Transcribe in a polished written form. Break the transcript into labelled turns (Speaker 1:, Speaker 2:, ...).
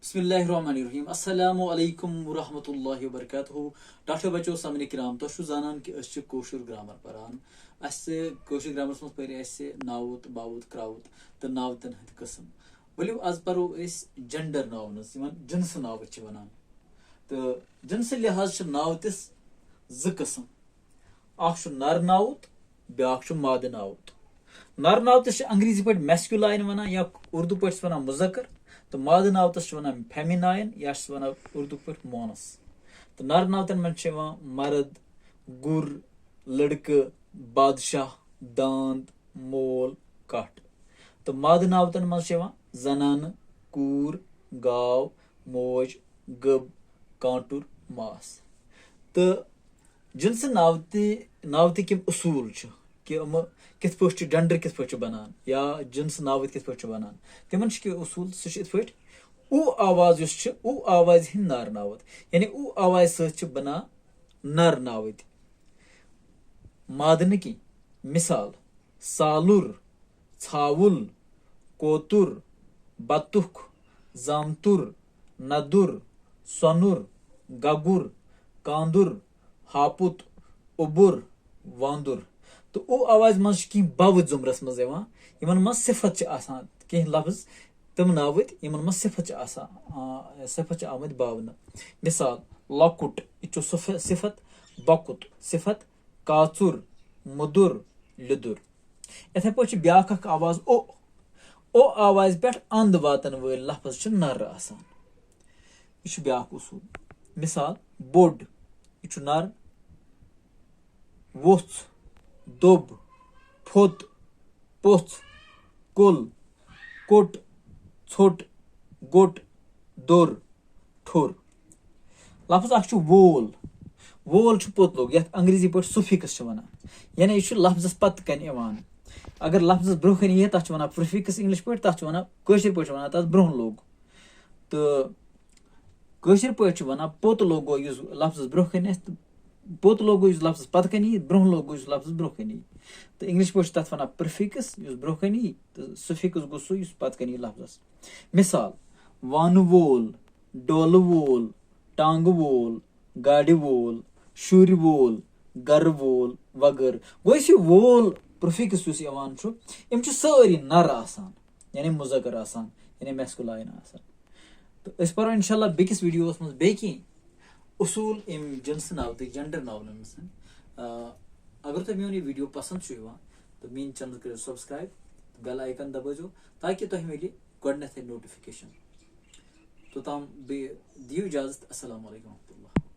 Speaker 1: बिस्मिल्लाहिर्रहमानिर्रहीम अस्सलामु अलैकुम वरहमतुल्लाहि वबरकातुहू डॉक्टर बच्चों सामने किराम तो जानान कि कशमीर ग्रामर परान कशमीर ग्रामरस मज पे नावत बावत क्रावत तो नावतन हंद कस्म वलियो आज परो जेंडर नावनस जिनस नाव वनान तो जिनस लिहाज नावतिस ज कस्म अख नर नावत ब्याख माद नावत नर नावतिस अंग्रेजी पे मैस्कुलाइन वनान या उर्दू पे वनान मुजक्कर तो माद नावतस वनान फेमिनाइन या वनान उर्दू पे मोनस तो नर नावतन मन मर्द गुर लड़के बादशाह दांद मोल कट तो माद नावतन मन जनान कूर गाव मोज गब कांटुर मास तो जिनस नावती कम उसूल कि कित पे जेंडर कित पे बनान या जिनस नावत कित पे बनान तिमन उसूल सह पे ऊ आवाज ऊ आवाज हिंद नर नावत यानी ऊ आवाज सत बना नर नावत मादन की मिसाल सालुर छावुल कोतुर बतुख जामतुर नदुर सोनुर गगुर कांदुर हापुत उबुर वांदुर तो ओ आवाज मज कह बव जुमरस मज मज सिफत कह लफ्ज तम नावत मज सिफत आमद बावन मिसाल लकुट यह सिफत बकुत सिफत काचुर मुदुर लिदुर इथे पे ब्याख आवाज ओ आवाज पे अंद वातन वल लफ्ज नर आसान यह ब्याख उसूल मिसाल बोड यह नर वोथ दोब फोत पोथ कुल कोट छोट गोट दोर ठोर लफ्ज अख वोल वोल पोत लोग ये अंग्रेजी पे सुफिक्स वन यानी यह लफ्जस पत कन अगर लफ्जस ब्रोह कन ये तथ वन प्रिफिक्स इंग्लिश पे तथ वन कशर पे वन तथ ब्रोह लोग तो कशर पे वन पोत लोगो लफ्जस ब्रोह कन पोत लोगो लफ्ज पत कन ब्रोह लोगो लफ्ज ब्रोह कन तो इंग्लिश पे तथ वन प्रिफिक्स ब्रोह कन तो सुफिक्स गो सह पत कन लफ्जस मिसाल वन वोल डोल वोल टांग वोल गाड़ वोल शुर वोल गर वोल वगर गो वोल प्रिफिक्स यम सारी नर आसान यानी मुजक्कर आसान यानी मैस्कुलाइन आसान तो अस परो इंशाल्लाह बेकिस वीडियोस मज बेकी उसूल इम जिनस नाव तो जेंडर नावन अगर तुम मोन यह वीडियो पसंद तो मेन चैनल करो सब्सक्राइब बेल आइकन दबाजो ताकि तुम मिले गोडनेथ नोटिफिकेशन तो तम दियो इजाजत अस्सलाम वालेकुम।